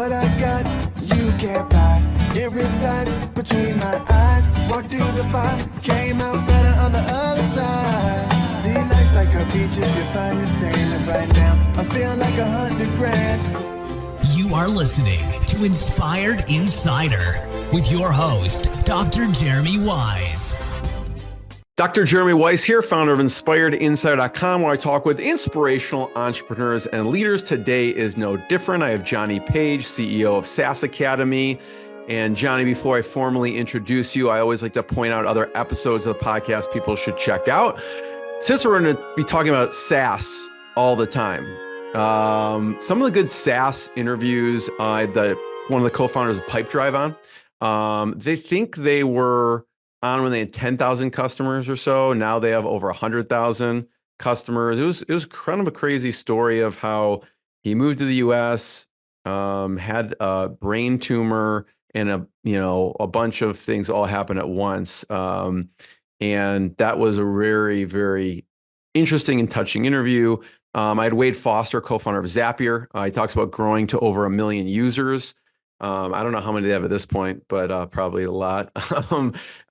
What I got, you can't buy. It resides between my eyes. Walked through the fire, came out better on the other side. See, life's like a beach if you find the sand. Right now, I'm feeling like 100 grand. You are listening to Inspired Insider with your host, Dr. Jeremy Wise. Dr. Jeremy Weiss here, founder of InspiredInsider.com, where I talk with inspirational entrepreneurs and leaders. Today is no different. I have Johnny Page, CEO of SaaS Academy. And Johnny, before I formally introduce you, I always like to point out other episodes of the podcast people should check out. Since we're going to be talking about SaaS all the time, some of the good SaaS interviews, one of the co-founders of Pipedrive on, they think they were on when they had 10,000 customers or so. Now they have over 100,000 customers. It was kind of a crazy story of how he moved to the US, had a brain tumor and a bunch of things all happen at once. And that was a very, very interesting and touching interview. I had Wade Foster, co-founder of Zapier. He talks about growing to over 1 million users. I don't know how many they have at this point, but probably a lot.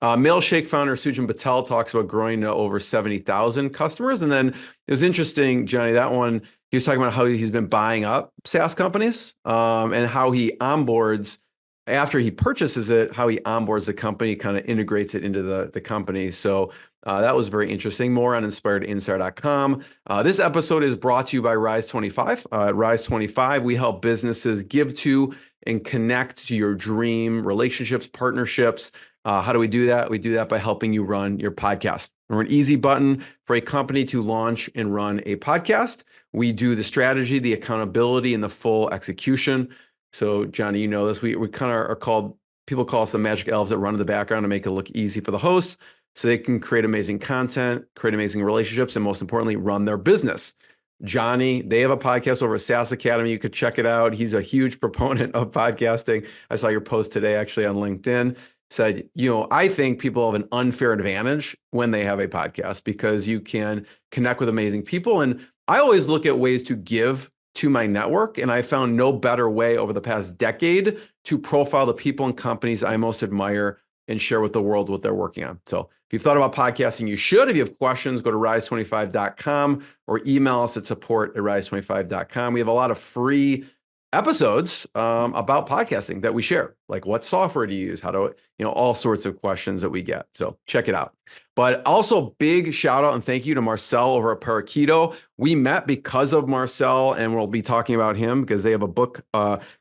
Mailshake founder Sujin Patel talks about growing to over 70,000 customers. And then it was interesting, Johnny, that one, he was talking about how he's been buying up SaaS companies and how he onboards, after he purchases it, how he onboards the company, kind of integrates it into the company. So that was very interesting. More on InspiredInsider.com. This episode is brought to you by Rise25. At Rise25, we help businesses give to and connect to your dream relationships, partnerships. How do we do that? We do that by helping you run your podcast. We're an easy button for a company to launch and run a podcast. We do the strategy, the accountability, and the full execution. So, Johnny, you know this. We kind of are called, people call us the magic elves that run in the background to make it look easy for the host so they can create amazing content, create amazing relationships, and most importantly, run their business. Johnny, they have a podcast over at SaaS Academy. You could check it out. He's a huge proponent of podcasting. I saw your post today actually on LinkedIn. Said, I think people have an unfair advantage when they have a podcast because you can connect with amazing people. And I always look at ways to give to my network. And I found no better way over the past decade to profile the people and companies I most admire and share with the world what they're working on. So if you've thought about podcasting, you should. If you have questions, go to rise25.com or email us at support@rise25.com. We have a lot of free episodes about podcasting that we share, like what software to use, how to, all sorts of questions that we get. So check it out. But also big shout out and thank you to Marcel over at Parakeeto. We met because of Marcel, and we'll be talking about him because they have a book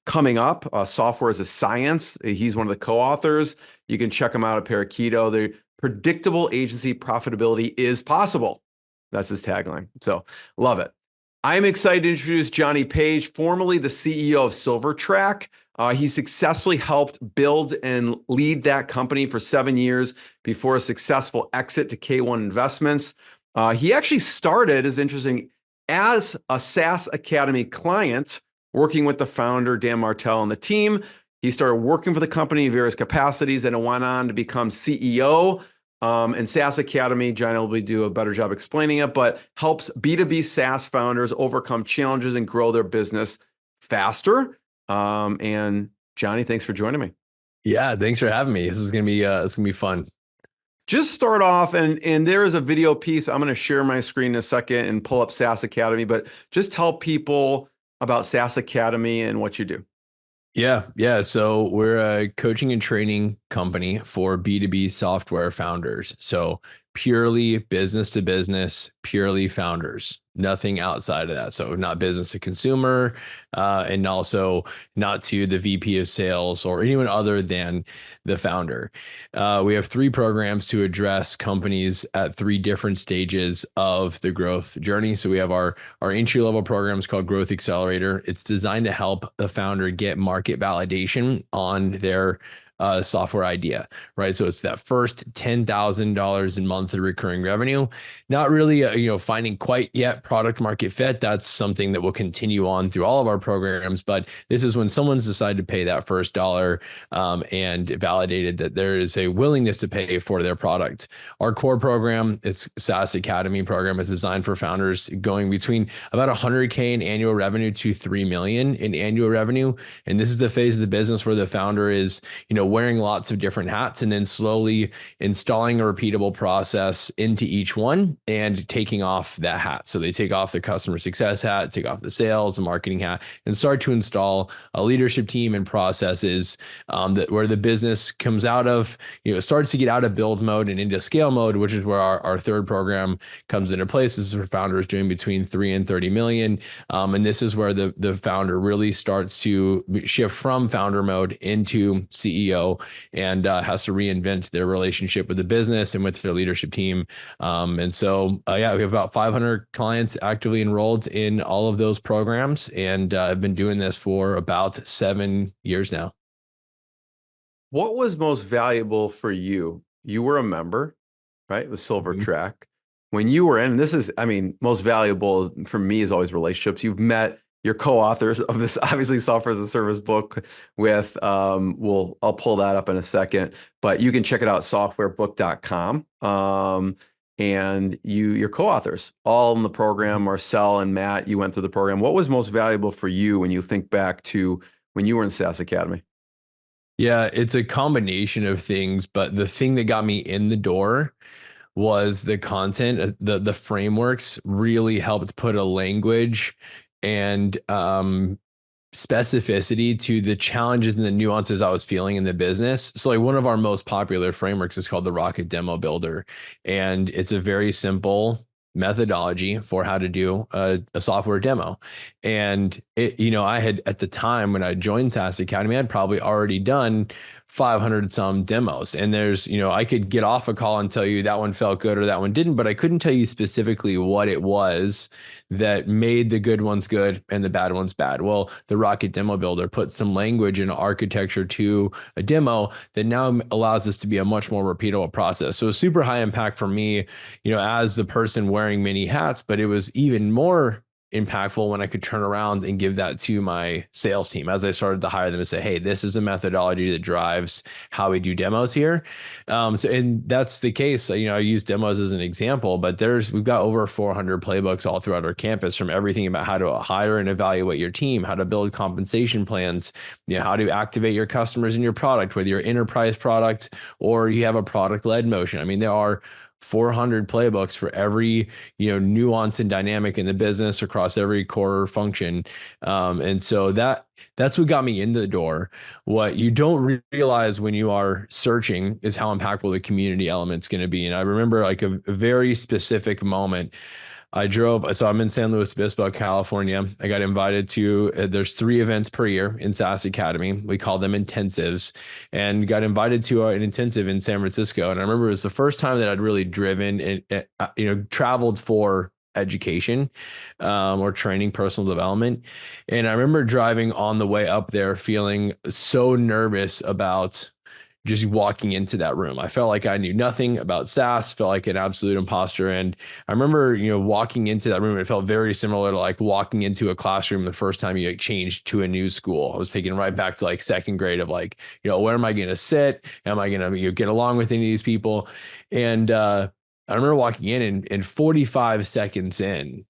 coming up, Software as a Science. He's one of the co-authors. You can check him out at Parakeeto. The predictable agency profitability is possible. That's his tagline. So love it. I'm excited to introduce Johnny Page, formerly the CEO of Silvertrac. He successfully helped build and lead that company for 7 years before a successful exit to K1 Investments. He actually started, is interesting, as a SaaS Academy client, working with the founder, Dan Martell, and the team. He started working for the company in various capacities and went on to become CEO. And SaaS Academy, Johnny will do a better job explaining it, but helps B2B SaaS founders overcome challenges and grow their business faster. And Johnny, thanks for joining me. Yeah, thanks for having me. This is gonna be fun. Just start off, and there is a video piece. I'm going to share my screen in a second and pull up SaaS Academy, but just tell people about SaaS Academy and what you do. Yeah. So we're a coaching and training company for B2B software founders. So purely business to business, purely founders, nothing outside of that. So not business to consumer, and also not to the VP of sales or anyone other than the founder. We have 3 programs to address companies at 3 different stages of the growth journey. So we have our entry level programs called Growth Accelerator. It's designed to help the founder get market validation on their software idea, right? So it's that first $10,000 in monthly recurring revenue. Not really, finding quite yet product market fit. That's something that will continue on through all of our programs. But this is when someone's decided to pay that first dollar and validated that there is a willingness to pay for their product. Our core program, it's SaaS Academy program, is designed for founders going between about 100K in annual revenue to 3 million in annual revenue. And this is the phase of the business where the founder is, wearing lots of different hats and then slowly installing a repeatable process into each one and taking off that hat. So they take off the customer success hat, take off the sales, the marketing hat, and start to install a leadership team and processes where the business comes out of, starts to get out of build mode and into scale mode, which is where our third program comes into place. This is for founders doing between 3 and 30 million. And this is where the founder really starts to shift from founder mode into CEO and has to reinvent their relationship with the business and with their leadership team. And so, we have about 500 clients actively enrolled in all of those programs. And I've been doing this for about 7 years now. What was most valuable for you? You were a member, right? With Silvertrac. When you were in, this is, most valuable for me is always relationships. You've met your co-authors of this, obviously, software as a service book with, I'll pull that up in a second, but you can check it out, softwarebook.com. And your co-authors, all in the program, Marcel and Matt, you went through the program. What was most valuable for you when you think back to when you were in SaaS Academy? Yeah, it's a combination of things, but the thing that got me in the door was the content. The frameworks really helped put a language and specificity to the challenges and the nuances I was feeling in the business. So like one of our most popular frameworks is called the Rocket Demo Builder. And it's a very simple methodology for how to do a software demo. And I had, at the time when I joined SaaS Academy, I'd probably already done 500 some demos. And there's, I could get off a call and tell you that one felt good or that one didn't, but I couldn't tell you specifically what it was that made the good ones good and the bad ones bad. Well, the Rocket Demo Builder put some language and architecture to a demo that now allows us to be a much more repeatable process. So super high impact for me, as the person wearing many hats, but it was even more impactful when I could turn around and give that to my sales team as I started to hire them and say, hey, this is a methodology that drives how we do demos here. And that's the case. I use demos as an example, but we've got over 400 playbooks all throughout our campus, from everything about how to hire and evaluate your team, how to build compensation plans, how to activate your customers in your product, whether you're enterprise product or you have a product-led motion. There are 400 playbooks for every, nuance and dynamic in the business across every core function. And so that's what got me into the door. What you don't realize when you are searching is how impactful the community element's going to be. And I remember like a very specific moment. So I'm in San Luis Obispo, California. I got invited to, there's 3 events per year in SaaS Academy. We call them intensives, and got invited to an intensive in San Francisco. And I remember it was the first time that I'd really driven and, traveled for education or training, personal development. And I remember driving on the way up there feeling so nervous about just walking into that room. I felt like I knew nothing about SaaS, felt like an absolute imposter. And I remember, walking into that room, it felt very similar to like walking into a classroom the first time you changed to a new school. I was taken right back to like second grade of like, where am I going to sit? Am I going to get along with any of these people? And I remember walking in and 45 seconds in,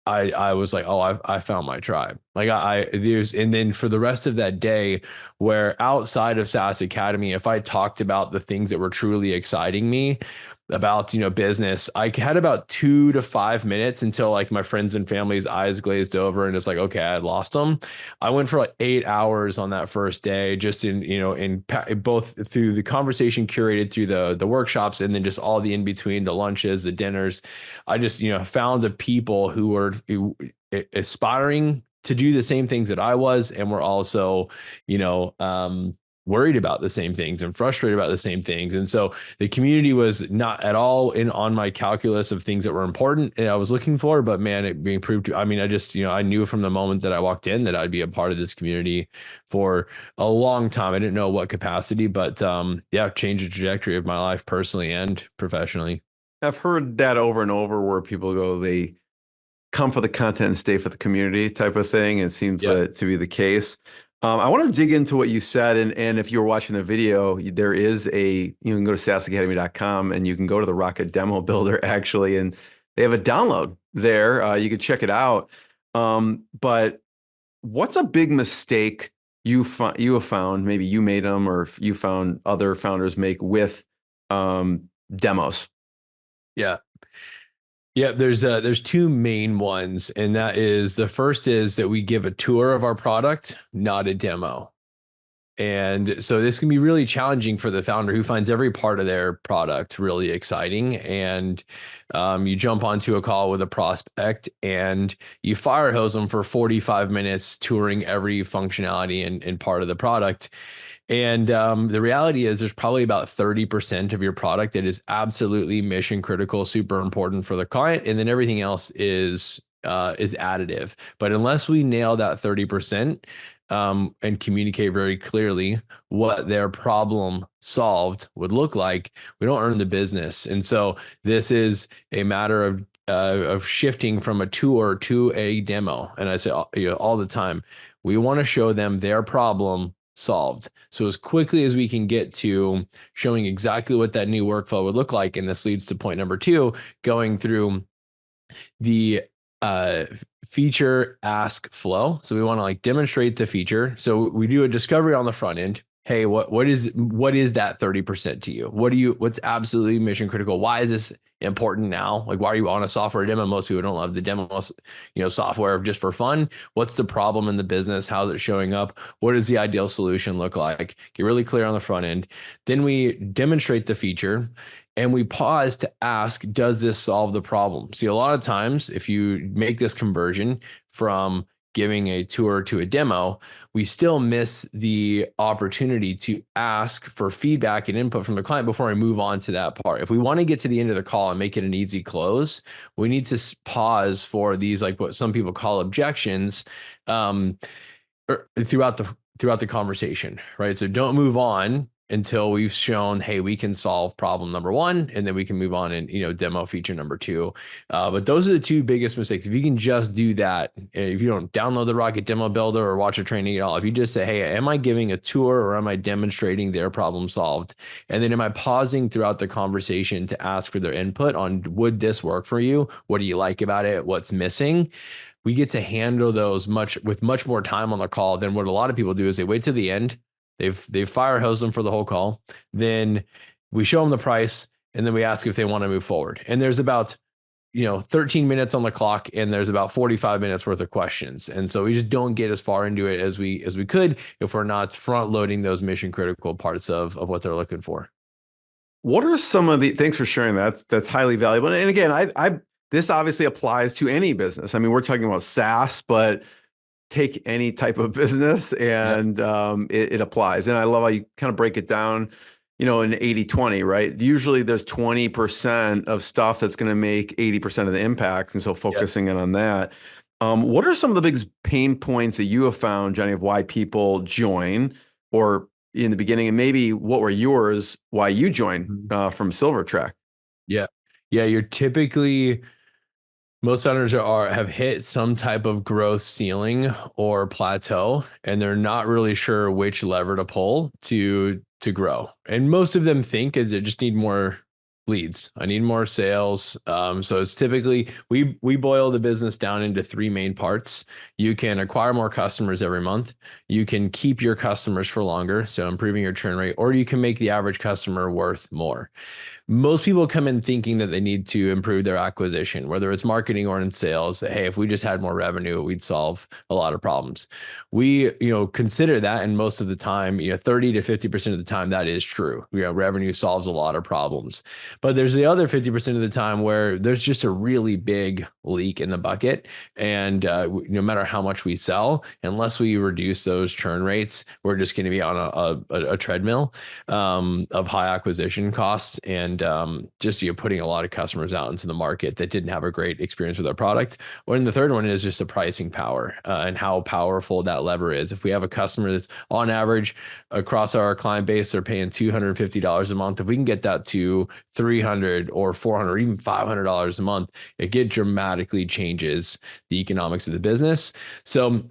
I was like, oh, I found my tribe. Like and then for the rest of that day, where outside of SaaS Academy, if I talked about the things that were truly exciting me about, business, I had about 2 to 5 minutes until like my friends and family's eyes glazed over and it's like, okay, I lost them. I went for like 8 hours on that first day, just in both through the conversation curated through the workshops and then just all the in between, the lunches, the dinners. I just, found the people who were aspiring to do the same things that I was, and were also, worried about the same things and frustrated about the same things. And so the community was not at all on my calculus of things that were important and I was looking for, but man, it being proved to, I mean, I just, I knew from the moment that I walked in that I'd be a part of this community for a long time. I didn't know what capacity, but yeah, changed the trajectory of my life personally and professionally. I've heard that over and over where people go, they come for the content and stay for the community type of thing. It seems to be the case. I want to dig into what you said. And if you were watching the video, there is you can go to SaaSacademy.com and you can go to the Rocket Demo Builder actually, and they have a download there. You can check it out. But what's a big mistake you have found, maybe you made them or if you found other founders make with demos? Yeah. Yeah, there's two main ones, and that is the first is that we give a tour of our product, not a demo. And so this can be really challenging for the founder who finds every part of their product really exciting. And you jump onto a call with a prospect and you fire hose them for 45 minutes touring every functionality and part of the product. And the reality is there's probably about 30% of your product that is absolutely mission critical, super important for the client. And then everything else is additive. But unless we nail that 30%, and communicate very clearly what their problem solved would look like, we don't earn the business. And so this is a matter of shifting from a tour to a demo. And I say all the time, we want to show them their problem solved. So as quickly as we can get to showing exactly what that new workflow would look like, and this leads to point number 2, going through the feature ask flow. So we want to demonstrate the feature. So we do a discovery on the front end. Hey, what is that 30% to you? What's absolutely mission critical? Why is this important now? Why are you on a software demo? Most people don't love the demo, software just for fun. What's the problem in the business? How's it showing up? What does the ideal solution look like? Get really clear on the front end. Then we demonstrate the feature and we pause to ask, does this solve the problem? See, a lot of times if you make this conversion from giving a tour to a demo, we still miss the opportunity to ask for feedback and input from the client before we move on to that part. If we want to get to the end of the call and make it an easy close, we need to pause for these, what some people call objections, throughout the conversation, right? So don't move on until we've shown, hey, we can solve problem number 1, and then we can move on and, demo feature number 2. But those are the two biggest mistakes. If you can just do that, if you don't download the Rocket Demo Builder or watch a training at all, if you just say, hey, am I giving a tour or am I demonstrating their problem solved? And then am I pausing throughout the conversation to ask for their input on, would this work for you? What do you like about it? What's missing? We get to handle those with much more time on the call than what a lot of people do is they wait to the end. They've fire hosed them for the whole call. Then we show them the price and then we ask if they want to move forward. And there's about, 13 minutes on the clock and there's about 45 minutes worth of questions. And so we just don't get as far into it as we could if we're not front loading those mission critical parts of what they're looking for. What are some of thanks for sharing that. That's highly valuable. And again, this obviously applies to any business. I mean, we're talking about SaaS, but take any type of business and it applies. And I love how you kind of break it down, in 80-20, right? Usually there's 20% of stuff that's going to make 80% of the impact. And so focusing in on that. What are some of the biggest pain points that you have found, Johnny, of why people join or in the beginning, and maybe what were yours, why you joined from Silvertrac? Yeah. You're typically... Most founders have hit some type of growth ceiling or plateau, and they're not really sure which lever to pull to grow. And most of them think is they just need more leads. I need more sales. So it's typically we boil the business down into 3 main parts. You can acquire more customers every month. You can keep your customers for longer, so improving your churn rate, or you can make the average customer worth more. most people come in thinking that they need to improve their acquisition, whether it's marketing or in sales. That, hey, if we just had more revenue, we'd solve a lot of problems. We, consider that, and most of the time, 30 to 50% of the time, that is true. Revenue solves a lot of problems. But there's the other 50% of the time where there's just a really big leak in the bucket, and no matter how much we sell, unless we reduce those churn rates, we're just going to be on a treadmill of high acquisition costs, and just putting a lot of customers out into the market that didn't have a great experience with our product. And the third one is just the pricing power and how powerful that lever is. If we have a customer that's on average across our client base, they're paying $250 a month. If we can get that to $300 or $400 or even $500 a month, it dramatically changes the economics of the business. So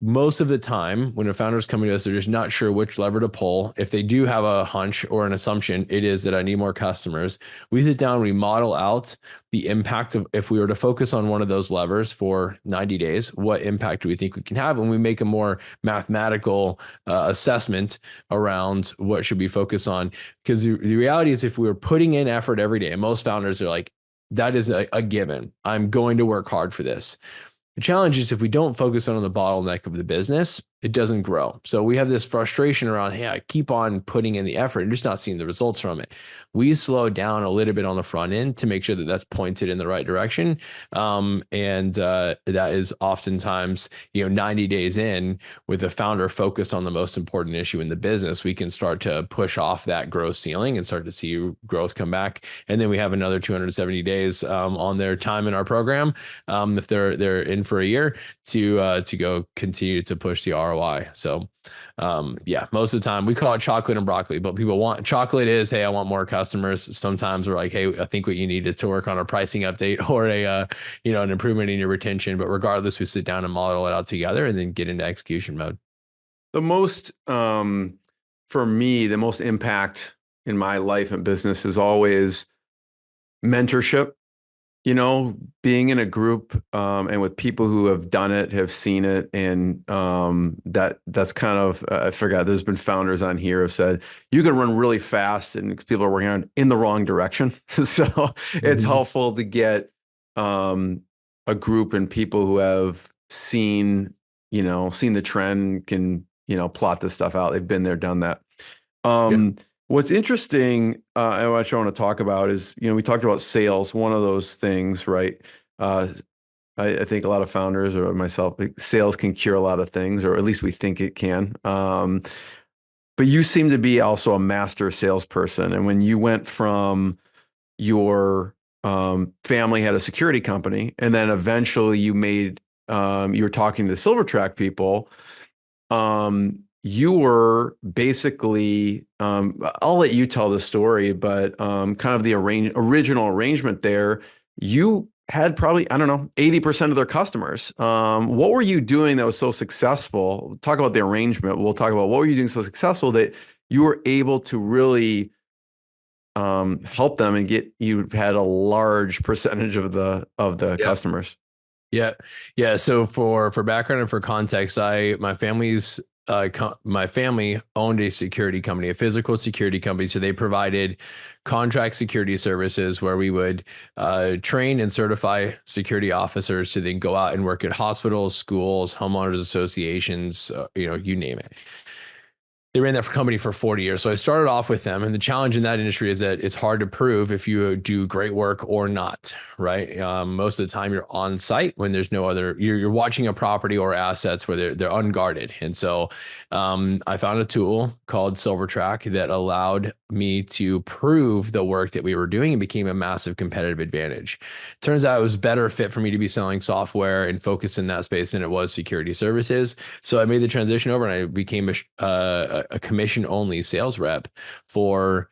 most of the time when a founder is coming to us, they're just not sure which lever to pull. If they do have a hunch or an assumption, it is that I need more customers. We sit down, we model out the impact of, if we were to focus on one of those levers for 90 days, what impact do we think we can have? And we make a more mathematical assessment around what should we focus on. Because the reality is, if we were putting in effort every day, and most founders are like, that is a given. I'm going to work hard for this. The challenge is, if we don't focus on the bottleneck of the business, it doesn't grow. So we have this frustration around, hey, I keep on putting in the effort and just not seeing the results from it. We slow down a little bit on the front end to make sure that that's pointed in the right direction. That is oftentimes, 90 days in, with the founder focused on the most important issue in the business, we can start to push off that growth ceiling and start to see growth come back. And then we have another 270 days on their time in our program, if they're in for a year, to go continue to push the ROI. So most of the time we call it chocolate and broccoli, but people want chocolate is, hey, I want more customers. Sometimes we're like, hey, I think what you need is to work on a pricing update or an improvement in your retention. But regardless, we sit down and model it out together and then get into execution mode. The most, for me, the most impact in my life and business is always mentorship. Being in a group and with people who have done it, have seen it, and that's kind of, I forgot, there's been founders on here who have said, you can run really fast and people are working on in the wrong direction. So it's helpful to get a group and people who have seen the trend, can, plot this stuff out. They've been there, done that. What's interesting, and what I want to talk about is, we talked about sales, one of those things, right? I think a lot of founders, or myself, sales can cure a lot of things, or at least we think it can. But you seem to be also a master salesperson. And when you went from your family had a security company, and then eventually you were talking to the Silvertrac people, you were basically, I'll let you tell the story, but kind of the original arrangement there, you had probably, 80% of their customers. What were you doing that was so successful? We'll talk about the arrangement. We'll talk about what were you doing so successful that you were able to really help them and you had a large percentage of the customers. Yeah. So for background and for context, my family owned a security company, a physical security company. So they provided contract security services where we would train and certify security officers to then go out and work at hospitals, schools, homeowners associations, you name it. They ran that company for 40 years. So I started off with them. And the challenge in that industry is that it's hard to prove if you do great work or not, right? Most of the time you're on site when there's no other, you're watching a property or assets where they're unguarded. And so I found a tool called Silvertrac that allowed me to prove the work that we were doing and became a massive competitive advantage. Turns out it was better fit for me to be selling software and focus in that space than it was security services. So I made the transition over and I became a commission-only sales rep for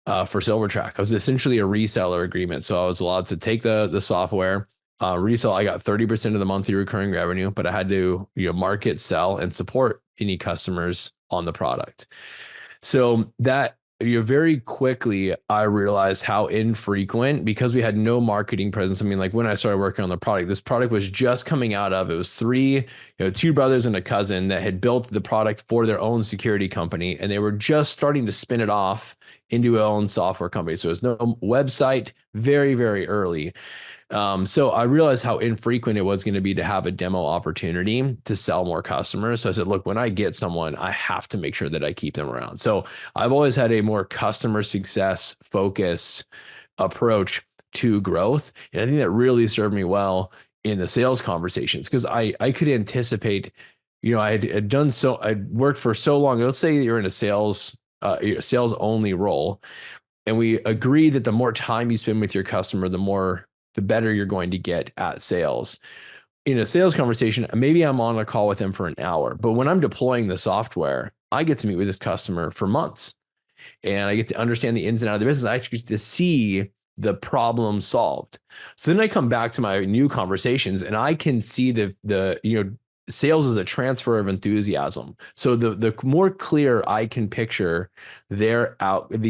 Silvertrac. I was essentially a reseller agreement. So I was allowed to take the software, resell. I got 30% of the monthly recurring revenue, but I had to market, sell, and support any customers on the product. So that very quickly, I realized how infrequent, because we had no marketing presence. I mean, like when I started working on the product, this product was just coming out of, it was two brothers and a cousin that had built the product for their own security company. And they were just starting to spin it off into their own software company. So there's no website, very, very early. So I realized how infrequent it was going to be to have a demo opportunity to sell more customers. So I said, look, when I get someone, I have to make sure that I keep them around. So I've always had a more customer success focus approach to growth. And I think that really served me well in the sales conversations, because I could anticipate, I'd worked for so long. Let's say you're in a sales only role. And we agree that the more time you spend with your customer, the better you're going to get at sales. In a sales conversation, maybe I'm on a call with them for an hour, but when I'm deploying the software, I get to meet with this customer for months, and I get to understand the ins and outs of the business. I actually get to see the problem solved. So then I come back to my new conversations, and I can see sales is a transfer of enthusiasm. So the more clear I can picture the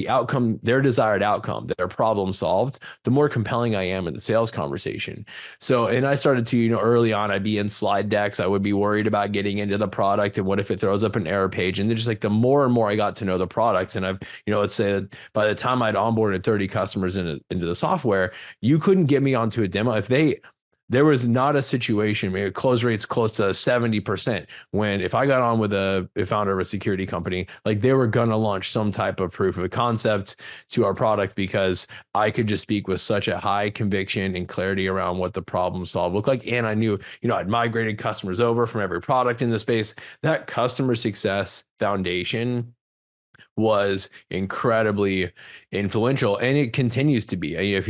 outcome, their desired outcome, their problem solved, the more compelling I am in the sales conversation. So, and I started to, early on, I'd be in slide decks. I would be worried about getting into the product and what if it throws up an error page. And then just like the more and more I got to know the product, and I've, let's say that by the time I'd onboarded 30 customers into the software, you couldn't get me onto a demo there was not a situation, maybe close rates close to 70%, when if I got on with a founder of a security company, like they were going to launch some type of proof of concept to our product, because I could just speak with such a high conviction and clarity around what the problem solved looked like. And I knew, I'd migrated customers over from every product in the space. That customer success foundation was incredibly influential, and it continues to be. If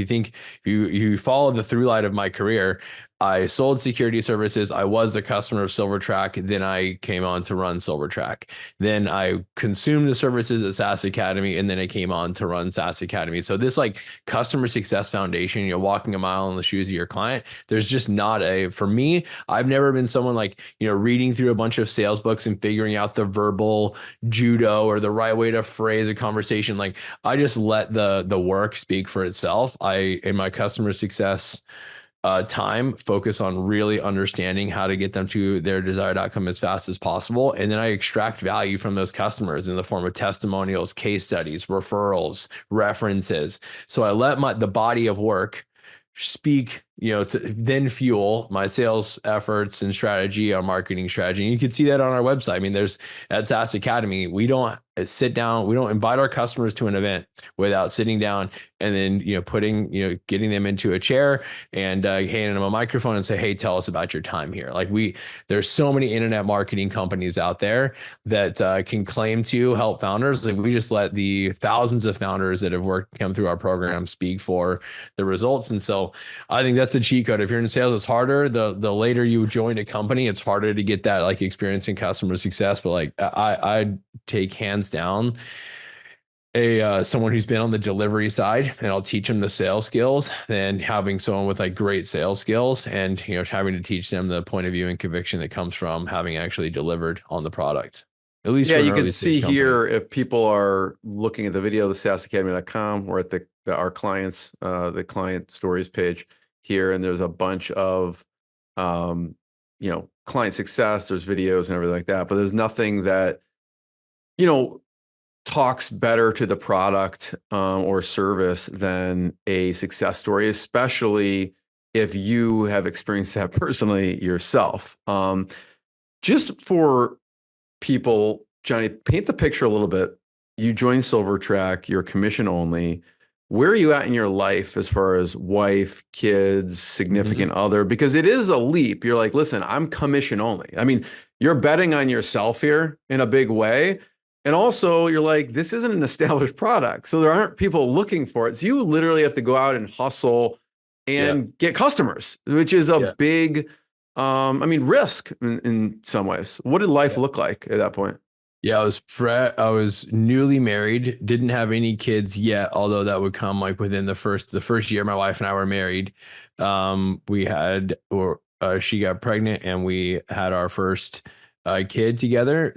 you follow the through line of my career, I sold security services. I was a customer of Silvertrac. Then I came on to run Silvertrac. Then I consumed the services at SaaS Academy, and then I came on to run SaaS Academy. So this like customer success foundation, walking a mile in the shoes of your client, there's just not for me, I've never been someone like, reading through a bunch of sales books and figuring out the verbal judo or the right way to phrase a conversation. Like I just let the work speak for itself. In my customer success time, focus on really understanding how to get them to their desired outcome as fast as possible. And then I extract value from those customers in the form of testimonials, case studies, referrals, references. So I let the body of work speak, to then fuel my sales efforts and strategy, our marketing strategy. And you can see that on our website. I mean, there's at SaaS Academy, we don't sit down, we don't invite our customers to an event without sitting down and then, getting them into a chair and handing them a microphone and say, hey, tell us about your time here. Like there's so many internet marketing companies out there that can claim to help founders. Like we just let the thousands of founders that have come through our program speak for the results. And so I think that's a cheat code. If you're in sales, it's harder. The later you join a company, it's harder to get that like experience in customer success. But like I take hands down someone who's been on the delivery side, and I'll teach them the sales skills, than having someone with like great sales skills and having to teach them the point of view and conviction that comes from having actually delivered on the product. At least you can see here, if people are looking at the video, the SaaSacademy.com, or at our clients, the client stories page here, and there's a bunch of client success, there's videos and everything like that, but there's nothing that talks better to the product or service than a success story, especially if you have experienced that personally yourself. Just for people, Johnny, paint the picture a little bit. You joined Silvertrac, you're commission only. Where are you at in your life as far as wife, kids, significant other? Because it is a leap. You're like, listen, I'm commission only. I mean, you're betting on yourself here in a big way. And also you're like, this isn't an established product, so there aren't people looking for it. So you literally have to go out and hustle and get customers, which is a big, risk in some ways. What did life look like at that point? Yeah, I was newly married, didn't have any kids yet, although that would come like within the first year my wife and I were married. She got pregnant and we had our first kid together.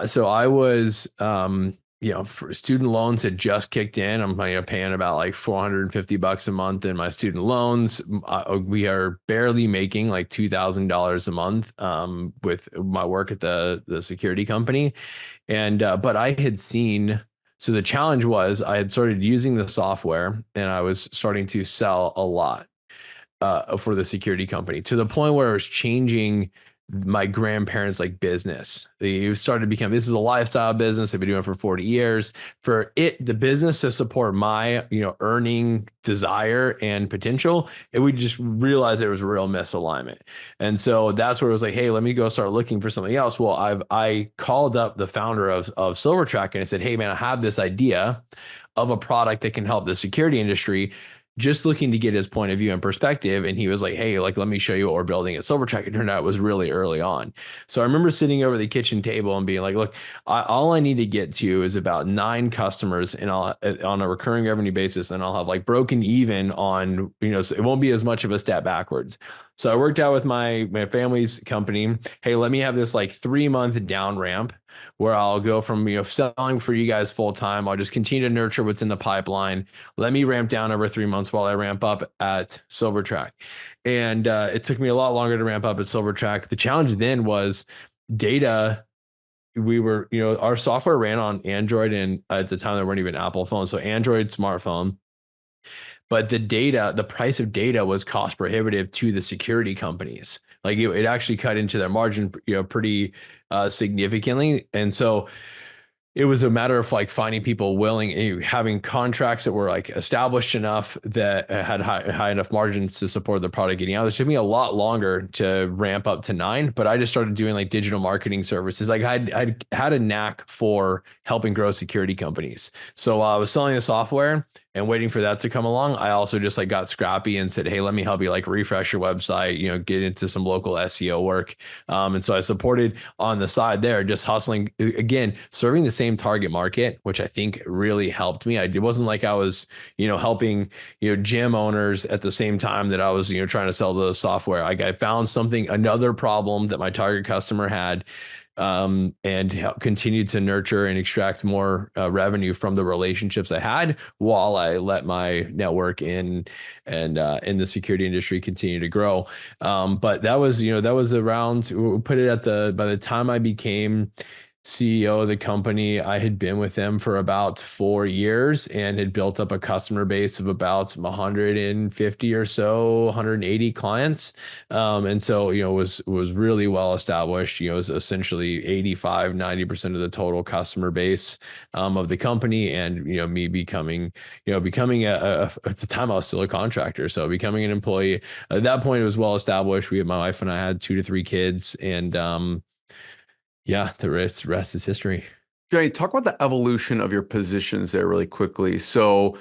So I was for student loans had just kicked in. I'm paying about like $450 a month in my student loans. We are barely making like $2,000 a month with my work at the security company. And but I had seen, so the challenge was I had started using the software and I was starting to sell a lot for the security company, to the point where it was changing my grandparents' like business. They started to become, this is a lifestyle business. They've been doing it for 40 years. For the business to support my, earning desire and potential, it would just realize there was a real misalignment. And so that's where it was like, hey, let me go start looking for something else. Well, I called up the founder of Silvertrac and I said, hey man, I have this idea of a product that can help the security industry, just looking to get his point of view and perspective. And he was like, hey, like, let me show you what we're building at Silvertrac. It turned out it was really early on. So I remember sitting over the kitchen table and being like, look, all I need to get to is about 9 customers, and I'll on a recurring revenue basis, and I'll have like broken even on, so it won't be as much of a step backwards. So I worked out with my family's company. Hey, let me have this like 3-month down ramp where I'll go from, selling for you guys full time. I'll just continue to nurture what's in the pipeline. Let me ramp down over 3 months while I ramp up at Silvertrac. And it took me a lot longer to ramp up at Silvertrac. The challenge then was data. We were, our software ran on Android, and at the time there weren't even Apple phones. So Android smartphone. But the price of data was cost prohibitive to the security companies. Like it actually cut into their margin, pretty significantly. And so it was a matter of like finding people willing, having contracts that were like established enough that had high enough margins to support the product getting out. It took me a lot longer to ramp up to 9, but I just started doing like digital marketing services. Like I'd had a knack for helping grow security companies. So I was selling the software and waiting for that to come along. I also just like got scrappy and said, hey, let me help you like refresh your website, get into some local SEO work. And so I supported on the side there, just hustling, again, serving the same target market, which I think really helped me. It wasn't like I was, helping, gym owners at the same time that I was, trying to sell the software. I found another problem that my target customer had, and continued to nurture and extract more revenue from the relationships I had, while I let my network in the security industry continue to grow. But that was around, put it by the time I became CEO of the company, I had been with them for about 4 years and had built up a customer base of about 150 or so, 180 clients. And so, was really well established. It was essentially 85-90% of the total customer base of the company. And, me becoming at the time I was still a contractor. So becoming an employee at that point, it was well established. My wife and I had 2 to 3 kids, and, yeah, the rest is history. Jay, talk about the evolution of your positions there really quickly. So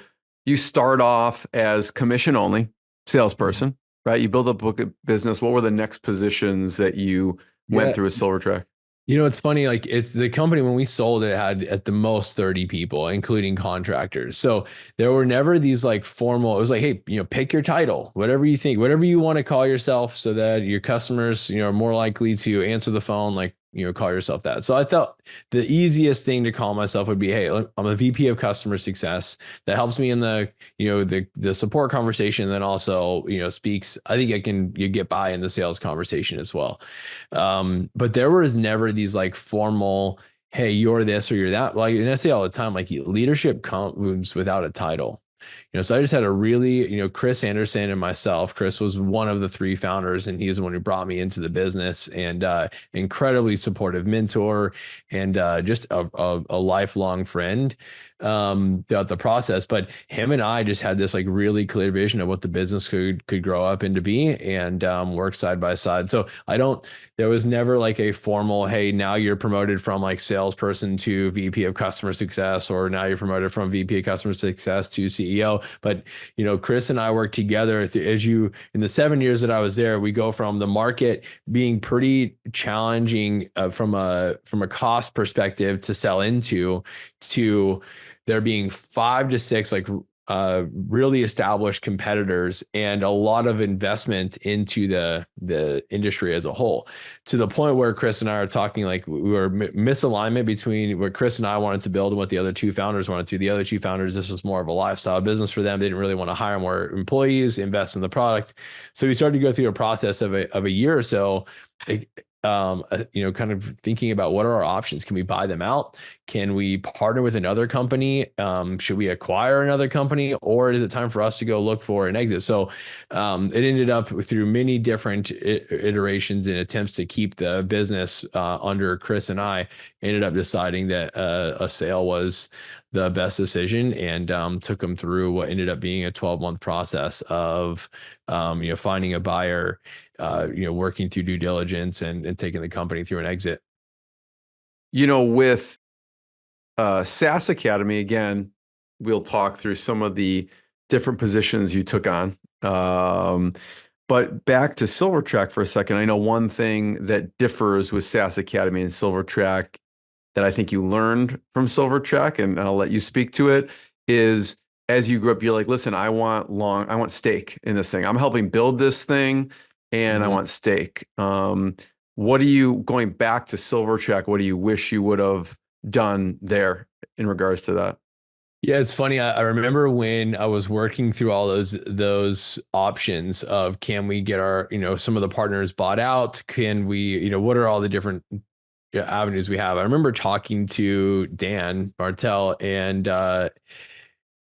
you start off as commission only salesperson, right? You build up a book of business. What were the next positions that you went through with Silvertrac? It's funny, like it's the company when we sold it had at the most 30 people, including contractors. So there were never these like formal, it was like, hey, pick your title, whatever you think, whatever you want to call yourself so that your customers, are more likely to answer the phone, like, call yourself that. So I thought the easiest thing to call myself would be, hey, I'm a VP of customer success. That helps me in the, the support conversation. And then also, speaks, I think you get by in the sales conversation as well. But there was never these like formal, hey, you're this or you're that. Like, and I say all the time, like leadership comes without a title. So I just had a really, Chris Anderson and myself. Chris was one of the 3 founders, and he's the one who brought me into the business, and incredibly supportive mentor, and just a lifelong friend throughout the process. But him and I just had this like really clear vision of what the business could grow up into be, and work side by side. So there was never like a formal, hey, now you're promoted from like salesperson to VP of customer success, or now you're promoted from VP of customer success to CEO. But, Chris and I worked together in the 7 years that I was there, we go from the market being pretty challenging from a cost perspective to sell into, to there being 5 to 6 like really established competitors and a lot of investment into the industry as a whole, to the point where Chris and I are talking, like we were misalignment between what Chris and I wanted to build and what the other two founders wanted to. The other two founders, this was more of a lifestyle business for them. They didn't really want to hire more employees, invest in the product. So we started to go through a process of a year or so, kind of thinking about what are our options. Can we buy them out? Can we partner with another company? Should we acquire another company, or is it time for us to go look for an exit? So it ended up through many different iterations and attempts to keep the business under Chris and I ended up deciding that a sale was the best decision, and took them through what ended up being a 12-month process of finding a buyer, working through due diligence and taking the company through an exit. With SaaS Academy, again, we'll talk through some of the different positions you took on. But back to Silvertrac for a second. I know one thing that differs with SaaS Academy and Silvertrac that I think you learned from Silvertrac, and I'll let you speak to it, is as you grew up, you're like, listen, I want stake in this thing. I'm helping build this thing, and I want stake. What do you, going back to Silvertrac, what do you wish you would have done there in regards to that? Yeah, it's funny. I remember when I was working through all those options of, can we get our, some of the partners bought out? Can we, what are all the different avenues we have? I remember talking to Dan Bartel, and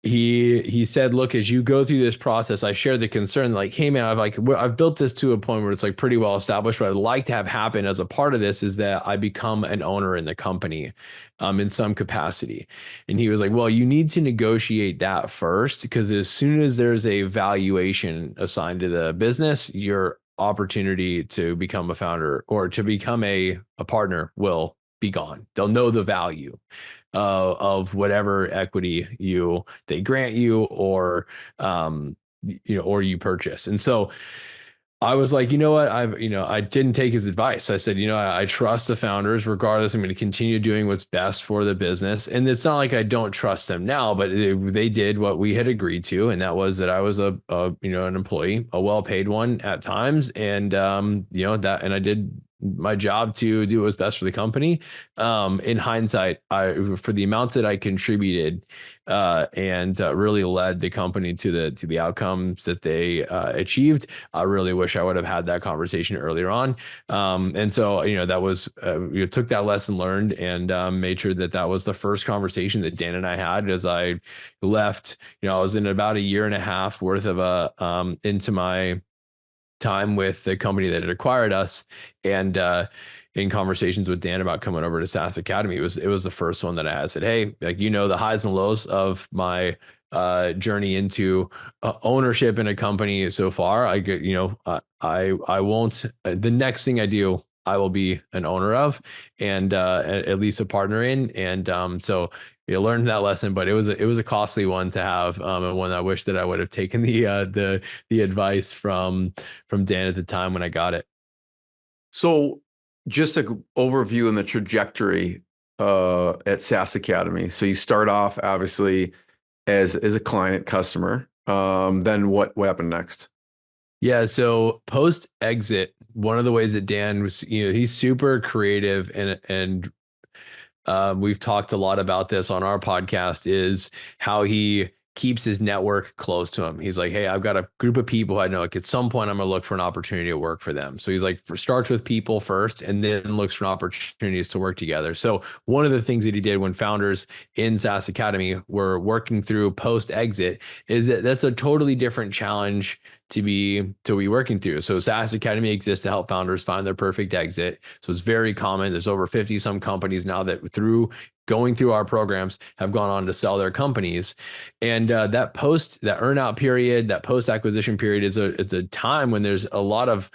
he said, look, as you go through this process, I shared the concern, like, hey man, I've built this to a point where it's like pretty well established. What I'd like to have happen as a part of this is that I become an owner in the company, in some capacity. And he was like, well, you need to negotiate that first, because as soon as there's a valuation assigned to the business, your opportunity to become a founder or to become a partner will be gone. They'll know the value of whatever equity they grant you, or or you purchase. And so I was like, you know what? I didn't take his advice. I said, I trust the founders regardless. I'm going to continue doing what's best for the business. And it's not like I don't trust them now, but they did what we had agreed to. And that was that I was an employee, a well-paid one at times. And, and I did my job to do what was best for the company. In hindsight, for the amounts that I contributed, and really led the company to the outcomes that they achieved, I really wish I would have had that conversation earlier on. And so, that was, took that lesson learned, and made sure that was the first conversation that Dan and I had as I left. I was in about a year and a half worth of into my time with the company that had acquired us, and in conversations with Dan about coming over to SaaS Academy, it was the first one that I had said, hey, like, the highs and lows of my journey into ownership in a company so far. I get, I won't, the next thing I do, I will be an owner of, and at least a partner in. And so you learned that lesson, but it was a costly one to have, and one I wish that I would have taken the advice from Dan at the time when I got it. So just an overview in the trajectory at SaaS Academy. So you start off obviously as a client customer. Then what happened next? Yeah. So post exit, one of the ways that Dan was, he's super creative, and we've talked a lot about this on our podcast, is how he keeps his network close to him. He's like, hey, I've got a group of people who I know, like, at some point I'm going to look for an opportunity to work for them. So he's like, starts with people first, and then looks for opportunities to work together. So one of the things that he did when founders in SaaS Academy were working through post exit is that's a totally different challenge to be working through. So SaaS Academy exists to help founders find their perfect exit. So it's very common. There's over 50 some companies now that going through our programs have gone on to sell their companies. And that earnout period, that post acquisition period it's a time when there's a lot of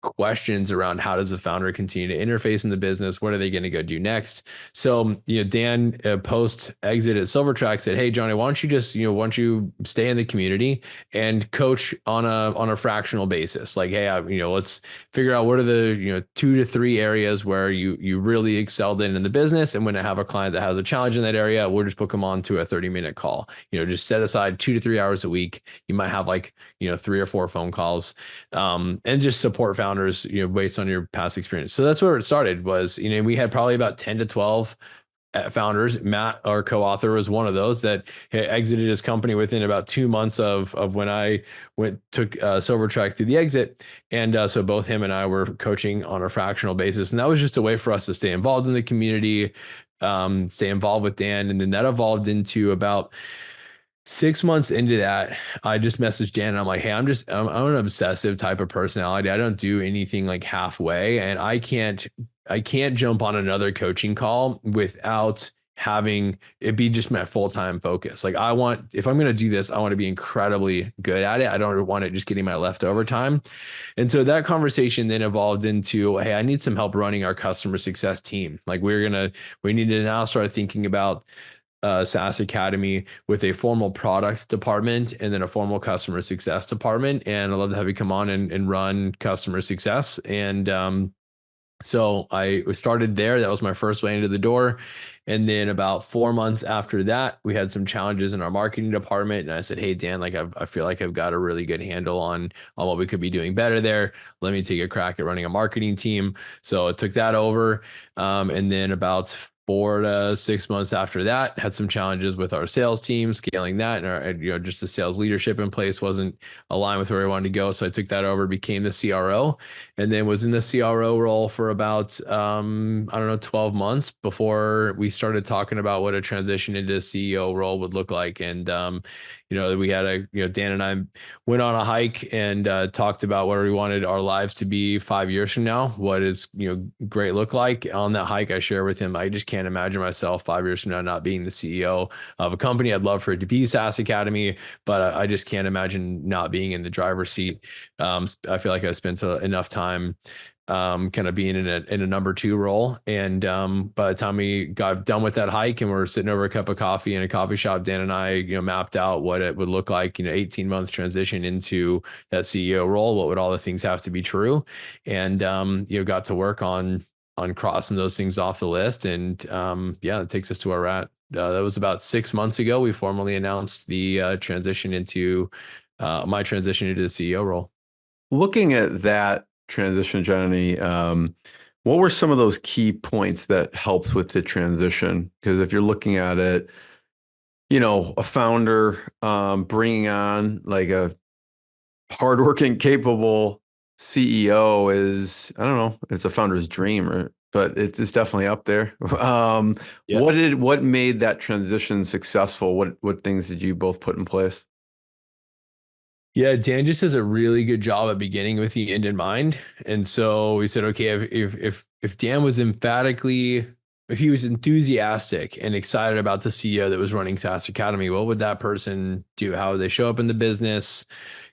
questions around how does the founder continue to interface in the business? What are they going to go do next? So, Dan, post exit at Silvertrac said, "Hey, Johnny, why don't you stay in the community and coach on a fractional basis? Like, hey, let's figure out what are the, 2 to 3 areas where you really excelled in the business. And when I have a client that has a challenge in that area, we'll just book them on to a 30-minute call, just set aside 2 to 3 hours a week. You might have 3 or 4 phone calls, and just support founders, based on your past experience." So that's where it started was, we had probably about 10 to 12 founders. Matt, our co-author, was one of those that exited his company within about 2 months of when I took Silvertrac through the exit. And so both him and I were coaching on a fractional basis. And that was just a way for us to stay involved in the community, stay involved with Dan. And then that evolved into about 6 months into that, I just messaged Dan and I'm like, "Hey, I'm an obsessive type of personality. I don't do anything halfway, and I can't jump on another coaching call without having it be just my full-time focus. If I'm going to do this, I want to be incredibly good at it. I don't want it just getting my leftover time." And so that conversation then evolved into, "Hey, I need some help running our customer success team. We need to now start thinking about SaaS Academy with a formal product department and then a formal customer success department. And I'd love to have you come on and run customer success." And so I started there. That was my first way into the door. And then about 4 months after that, we had some challenges in our marketing department. And I said, "Hey, Dan, I feel like I've got a really good handle on what we could be doing better there. Let me take a crack at running a marketing team." So I took that over. And then about 4 to 6 months after that, had some challenges with our sales team, scaling that, and just the sales leadership in place wasn't aligned with where we wanted to go. So I took that over, became the CRO, and then was in the CRO role for about 12 months before we started talking about what a transition into a CEO role would look like. And we had Dan and I went on a hike and talked about where we wanted our lives to be 5 years from now. What does great look like? On that hike, I share with him, I just can't imagine myself 5 years from now not being the CEO of a company. I'd love for it to be SaaS Academy, but I just can't imagine not being in the driver's seat. I feel like I spent enough time kind of being in a number 2 role. And by the time we got done with that hike and we're sitting over a cup of coffee in a coffee shop, Dan and I, mapped out what it would look like, 18 months transition into that CEO role. What would all the things have to be true? And, got to work on crossing those things off the list. And it takes us to where we're at. That was about 6 months ago. We formally announced the transition into my transition into the CEO role. Looking at that transition, Johnny, what were some of those key points that helped with the transition? Because if you're looking at it, a founder bringing on a hardworking, capable CEO is, I don't know, it's a founder's dream, but it's definitely up there. What made that transition successful? What things did you both put in place? Yeah, Dan just does a really good job at beginning with the end in mind. And so we said, okay, if Dan was if he was enthusiastic and excited about the CEO that was running SaaS Academy, what would that person do? How would they show up in the business?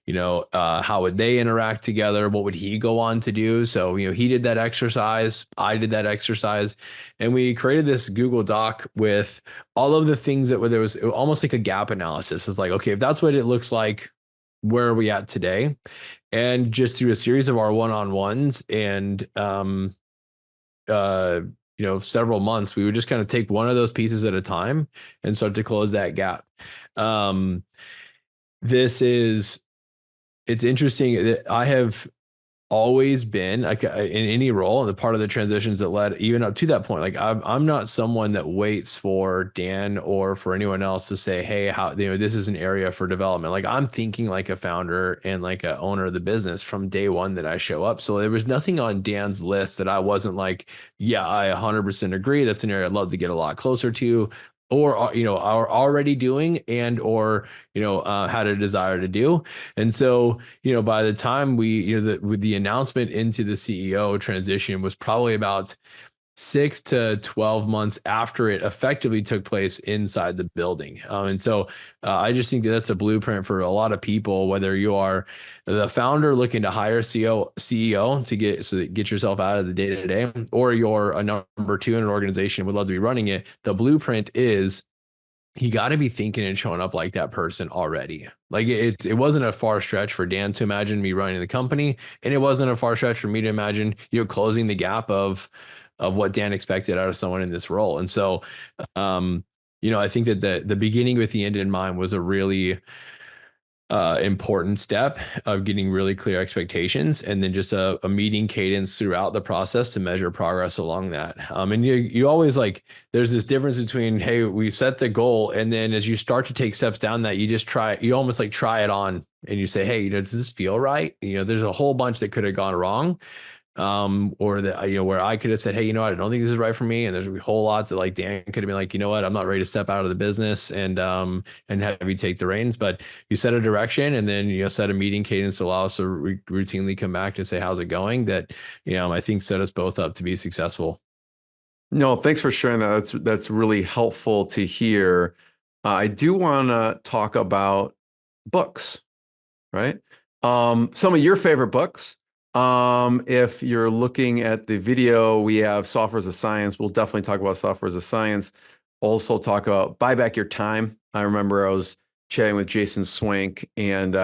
How would they interact together? What would he go on to do? So, he did that exercise. I did that exercise. And we created this Google Doc with all of the things that there was almost like a gap analysis. It's like, okay, if that's what it looks like, where are we at today? And just through a series of our one-on-ones and, several months, we would just kind of take one of those pieces at a time and start to close that gap. It's interesting that I have always been in any role, and the part of the transitions that led even up to that point. I'm not someone that waits for Dan or for anyone else to say, "Hey, this is an area for development." I'm thinking like a founder and like a owner of the business from day one that I show up. So there was nothing on Dan's list that I wasn't like, "Yeah, I 100% agree. That's an area I'd love to get a lot closer to." Or, are already doing and, or, had a desire to do. And so, by the time with the announcement into the CEO transition was probably about 6 to 12 months after it effectively took place inside the building. And so I just think that that's a blueprint for a lot of people, whether you are the founder looking to hire CEO to get yourself out of the day to day, or you're a number two in an organization would love to be running it. The blueprint is you got to be thinking and showing up like that person already. Like it wasn't a far stretch for Dan to imagine me running the company, and it wasn't a far stretch for me to imagine, closing the gap of what Dan expected out of someone in this role. And so, I think that the beginning with the end in mind was a really important step of getting really clear expectations, and then just a meeting cadence throughout the process to measure progress along that. And you always there's this difference between, hey, we set the goal, and then as you start to take steps down that, you almost try it on, and you say, hey, does this feel right? There's a whole bunch that could have gone wrong. Or that, where I could have said, hey, I don't think this is right for me. And there's a whole lot that Dan could have been like, you know what, I'm not ready to step out of the business and have you take the reins. But you set a direction, and then, set a meeting cadence to allow us to routinely come back to say, how's it going? That, I think set us both up to be successful. No, thanks for sharing that. That's really helpful to hear. I do want to talk about books, right? Some of your favorite books. If you're looking at the video, we have Software as a Science. We'll definitely talk about Software as a Science. Also talk about Buy Back Your Time. I remember I was chatting with Jason Swank, and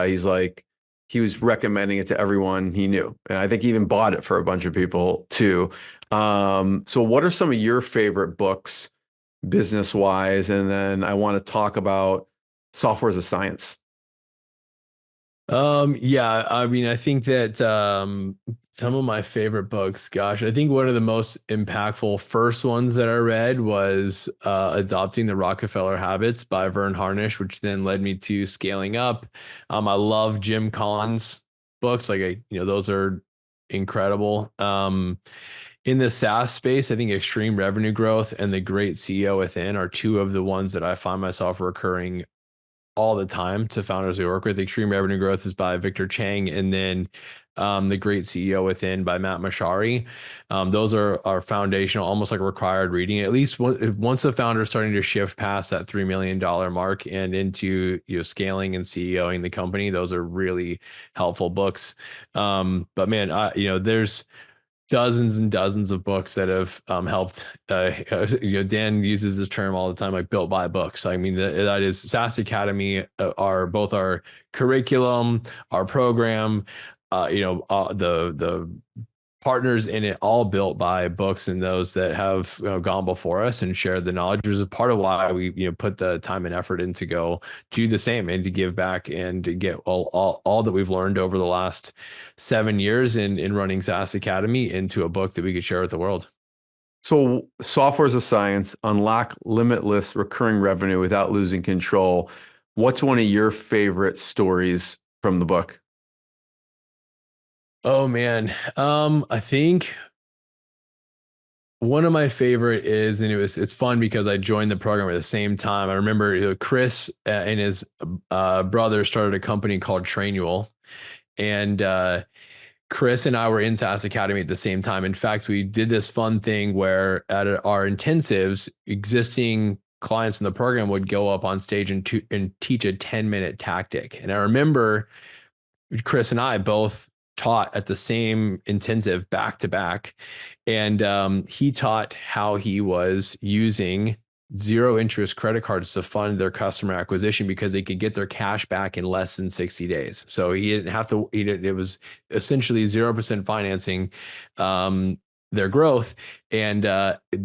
he was recommending it to everyone he knew. And I think he even bought it for a bunch of people too. So what are some of your favorite books business-wise? And then I want to talk about Software as a Science. Yeah, I mean, I think that some of my favorite books, gosh, I think one of the most impactful first ones that I read was Adopting the Rockefeller Habits by Vern Harnish, which then led me to Scaling Up. I love Jim Collins' books. Those are incredible. In the SaaS space, I think Extreme Revenue Growth and The Great CEO Within are two of the ones that I find myself recurring all the time to founders we work with. Extreme Revenue Growth is by Victor Chang, and then The Great CEO Within by Matt Mashari. Those are foundational, almost like required reading. At least once the founder is starting to shift past that $3 million mark and into scaling and CEOing the company, those are really helpful books. But man, there's dozens and dozens of books that have helped. Dan uses this term all the time, like built by books. I mean, that is SaaS Academy, are both our curriculum, our program, the partners in it, all built by books and those that have gone before us and shared the knowledge, which is part of why we put the time and effort in to go do the same and to give back and to get all that we've learned over the last 7 years in running SaaS Academy into a book that we could share with the world. So Software as a Science, unlock limitless recurring revenue without losing control. What's one of your favorite stories from the book? Oh man. I think one of my favorite is, and it's fun because I joined the program at the same time. I remember Chris and his brother started a company called Trainual, and Chris and I were in SaaS Academy at the same time. In fact, we did this fun thing where at our intensives, existing clients in the program would go up on stage and teach a 10-minute tactic. And I remember Chris and I both taught at the same intensive back to back. And he taught how he was using zero interest credit cards to fund their customer acquisition because they could get their cash back in less than 60 days. So he didn't have to, it was essentially 0% financing their growth. And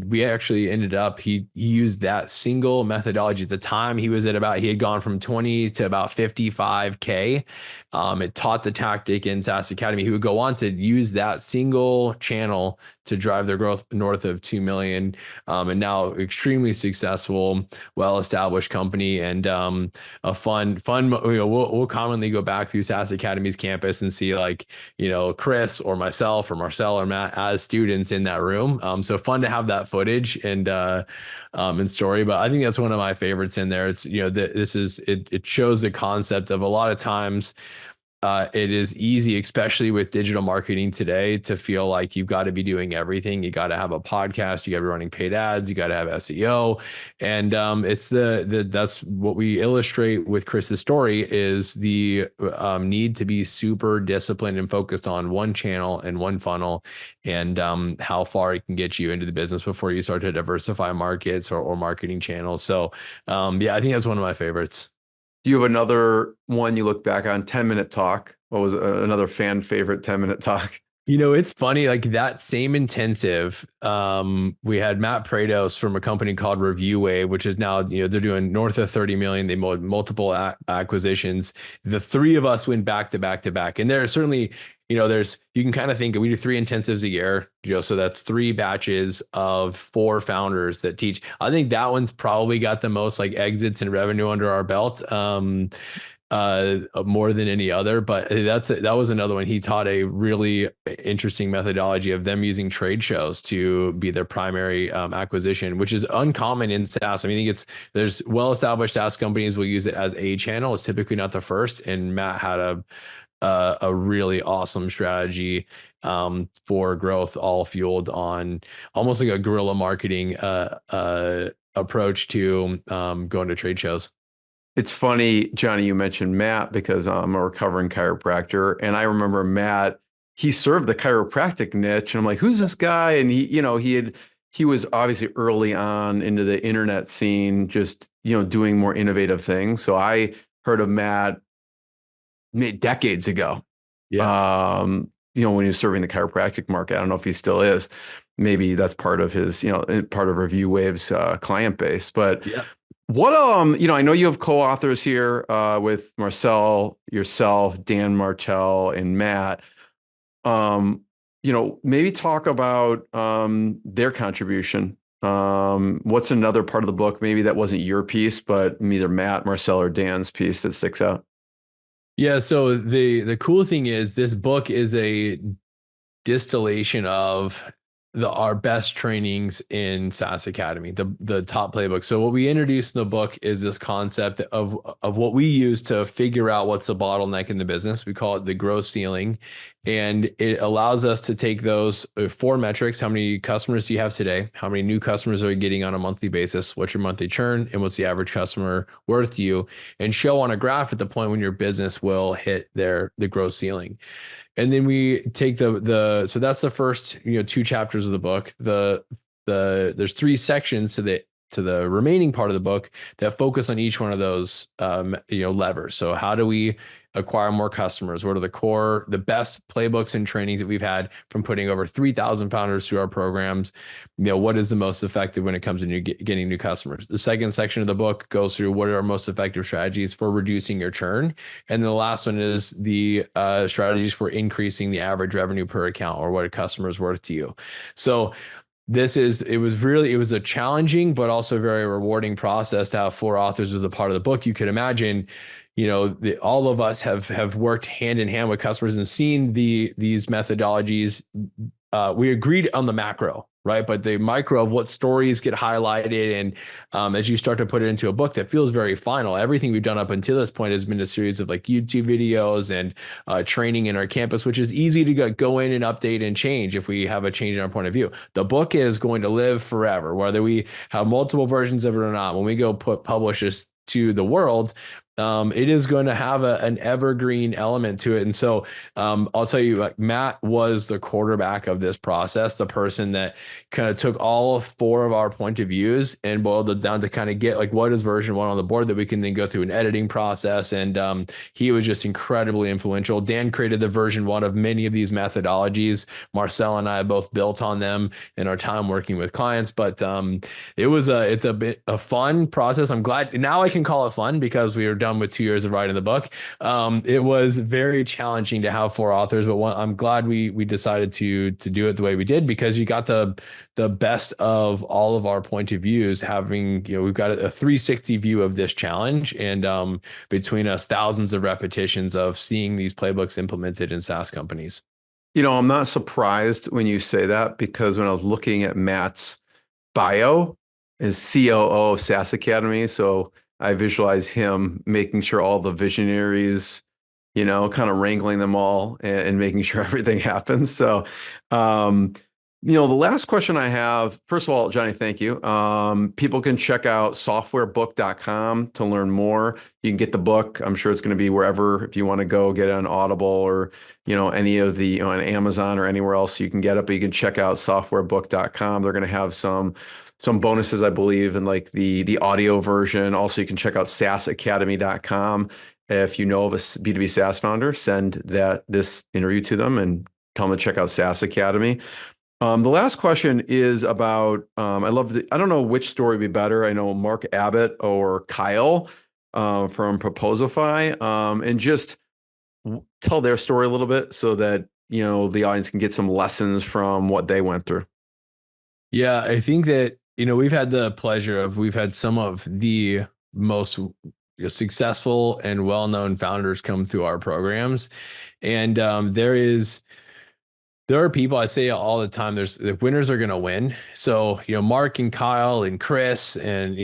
we actually ended up, he used that single methodology. At the time he had gone from 20 to about 55K. It taught the tactic in SaaS Academy. He would go on to use that single channel to drive their growth north of 2 million. And now extremely successful, well-established company, and a fun, we'll commonly go back through SaaS Academy's campus and see Chris or myself or Marcel or Matt as students in that room. So fun to have that footage and story, but I think that's one of my favorites in there. It's, it shows the concept of a lot of times it is easy, especially with digital marketing today, to feel like you've got to be doing everything. You got to have a podcast, you got to be running paid ads, you got to have SEO. And it's that's what we illustrate with Chris's story, is the need to be super disciplined and focused on one channel and one funnel, and how far it can get you into the business before you start to diversify markets or marketing channels. So yeah, I think that's one of my favorites. Do you have another one you look back on? 10-minute talk. What was another fan favorite 10-minute talk? It's funny, like that same intensive, we had Matt Prados from a company called Review Wave, which is now, they're doing north of 30 million. They made multiple acquisitions. The three of us went back to back to back. And there are certainly, you can kind of think we do 3 intensives a year, so that's 3 batches of 4 founders that teach. I think that one's probably got the most like exits and revenue under our belt. More than any other, but that was another one. He taught a really interesting methodology of them using trade shows to be their primary acquisition, which is uncommon in SaaS. I mean, there's well-established SaaS companies will use it as a channel. It's typically not the first. And Matt had a really awesome strategy for growth, all fueled on almost like a guerrilla marketing approach to going to trade shows. It's funny, Johnny, you mentioned Matt, because I'm a recovering chiropractor. And I remember Matt, he served the chiropractic niche. And I'm like, who's this guy? And he was obviously early on into the internet scene, just, doing more innovative things. So I heard of Matt decades ago. Yeah. When he was serving the chiropractic market. I don't know if he still is. Maybe that's part of his, part of Review Wave's client base. But Yeah. what, I know you have co-authors here with Marcel, yourself, Dan Martell, and Matt. Maybe talk about their contribution. What's another part of the book, maybe that wasn't your piece, but either Matt, Marcel, or Dan's piece that sticks out? Yeah. So the cool thing is this book is a distillation of our best trainings in SaaS Academy, the top playbook. So what we introduced in the book is this concept of what we use to figure out what's the bottleneck in the business. We call it the growth ceiling. And it allows us to take those 4 metrics. How many customers do you have today? How many new customers are you getting on a monthly basis? What's your monthly churn? And what's the average customer worth to you? And show on a graph at the point when your business will hit the growth ceiling. And then we take so that's the first 2 chapters of the book. There's 3 sections to the remaining part of the book that focus on each one of those levers. So how do we acquire more customers? What are the best playbooks and trainings that we've had from putting over 3,000 founders through our programs? What is the most effective when it comes to getting new customers? The second section of the book goes through what are our most effective strategies for reducing your churn. And the last one is the strategies for increasing the average revenue per account, or what a customer is worth to you. So it was a challenging, but also very rewarding process to have 4 authors as a part of the book. You could imagine, all of us have worked hand in hand with customers and seen these methodologies. We agreed on the macro, right? But the micro of what stories get highlighted, and as you start to put it into a book that feels very final, everything we've done up until this point has been a series of like YouTube videos and training in our campus, which is easy to go in and update and change if we have a change in our point of view. The book is going to live forever, whether we have multiple versions of it or not. When we go publish this to the world, it is going to have an evergreen element to it. And so I'll tell you, like, Matt was the quarterback of this process, the person that kind of took all 4 of our point of views and boiled it down to kind of get like, what is version 1 on the board that we can then go through an editing process. And he was just incredibly influential. Dan created the version 1 of many of these methodologies. Marcel and I have both built on them in our time working with clients, but it's a bit a fun process. I'm glad now I can call it fun because we are done with 2 years of writing the book. It was very challenging to have 4 authors, but I'm glad we decided to do it the way we did, because you got the best of all of our point of views, having, we've got a 360 view of this challenge, and between us, thousands of repetitions of seeing these playbooks implemented in SaaS companies. I'm not surprised when you say that, because when I was looking at Matt's bio as COO of SaaS Academy, so I visualize him making sure all the visionaries kind of wrangling them all and making sure everything happens. So, the last question I have, first of all, Johnny, thank you. People can check out softwarebook.com to learn more. You can get the book. I'm sure it's going to be wherever, if you want to go get it on Audible or, any of the, on Amazon or anywhere else you can get it, but you can check out softwarebook.com. They're going to have some bonuses, I believe, in like the audio version. Also, you can check out SaaSacademy.com. If you know of a B2B SaaS founder, send this interview to them and tell them to check out SaaS Academy. The last question is about, I don't know which story would be better. I know Mark Abbott or Kyle from Proposify, and just tell their story a little bit so that, the audience can get some lessons from what they went through. Yeah, I think that, we've had the pleasure of, we've had some of the most successful and well-known founders come through our programs. And there are people, I say all the time, the winners are going to win. So, Mark and Kyle and Chris and,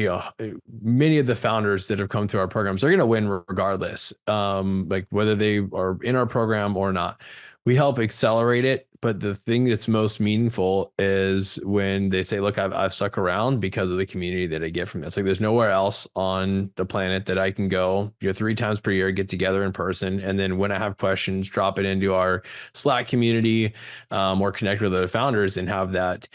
many of the founders that have come through our programs are going to win regardless, like whether they are in our program or not. We help accelerate it. But the thing that's most meaningful is when they say, look, I've stuck around because of the community that I get from this. Like there's nowhere else on the planet that I can go, 3 times per year, get together in person. And then when I have questions, drop it into our Slack community or connect with other founders and have that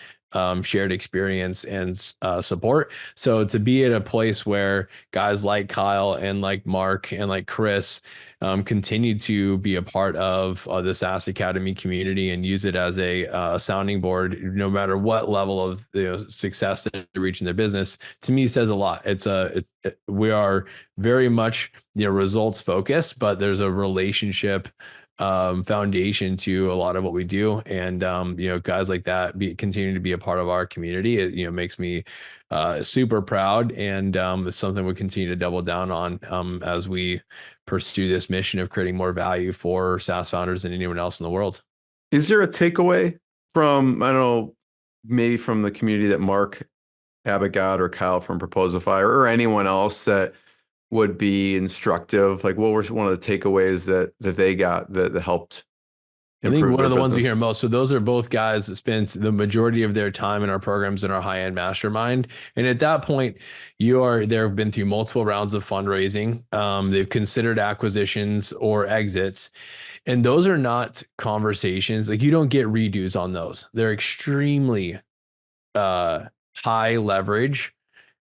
shared experience and support. So to be at a place where guys like Kyle and like Mark and like Chris continue to be a part of the SaaS Academy community and use it as a sounding board, no matter what level of success that they reach in their business, to me says a lot. We are very much results focused, but there's a relationship foundation to a lot of what we do. And, guys like that continue to be a part of our community. It, makes me super proud. And it's something we'll continue to double down on as we pursue this mission of creating more value for SaaS founders than anyone else in the world. Is there a takeaway from, I don't know, maybe from the community that Mark Abbott got or Kyle from Proposify or anyone else that would be instructive? Like what were one of the takeaways that they got that helped I think one of the business? ones we hear most. So those are both guys that spend the majority of their time in our programs in our high-end mastermind. And at that point, they've been through multiple rounds of fundraising. They've considered acquisitions or exits. And those are not conversations. Like you don't get redos on those. They're extremely high leverage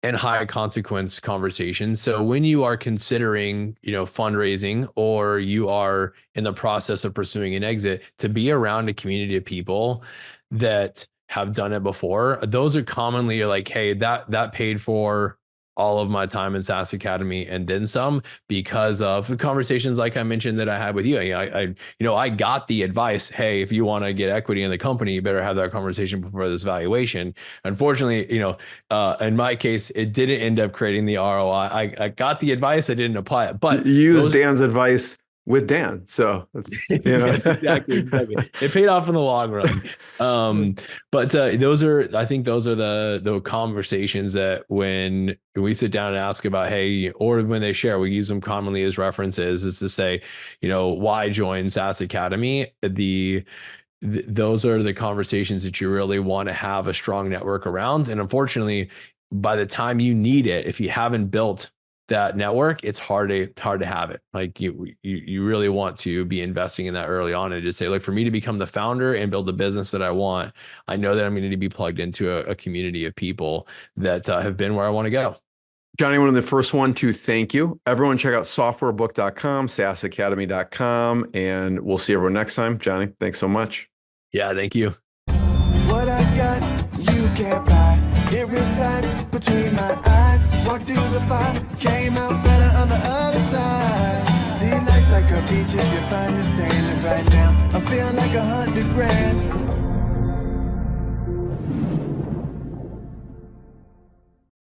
and high consequence conversations. So when you are considering, fundraising or you are in the process of pursuing an exit, to be around a community of people that have done it before, those are commonly like, hey, that paid for all of my time in SaaS Academy and then some, because of the conversations like I mentioned that I had with you. I got the advice, hey, if you want to get equity in the company, you better have that conversation before this valuation. Unfortunately, in my case, it didn't end up creating the ROI. I got the advice, I didn't apply it. But you used Dan's advice with Dan. So it's, yes, exactly. It paid off in the long run. But I think those are the conversations that when we sit down and ask about, hey, or when they share, we use them commonly as references, is to say, why join SaaS Academy? Those are the conversations that you really want to have a strong network around. And unfortunately, by the time you need it, if you haven't built that network, it's hard to have it. Like you really want to be investing in that early on and just say, look, for me to become the founder and build the business that I want, I know that I'm going to be plugged into a community of people that have been where I want to go. Johnny, one of the first one to thank you. Everyone check out softwarebook.com, SaaSacademy.com, and we'll see everyone next time. Johnny, thanks so much. Yeah, thank you. What I got, you can't buy. It resides between my eyes. Walked through the fire, came out better on the other side. See, life's like a beach if you find the sailing right now. I'm feeling like $100 grand.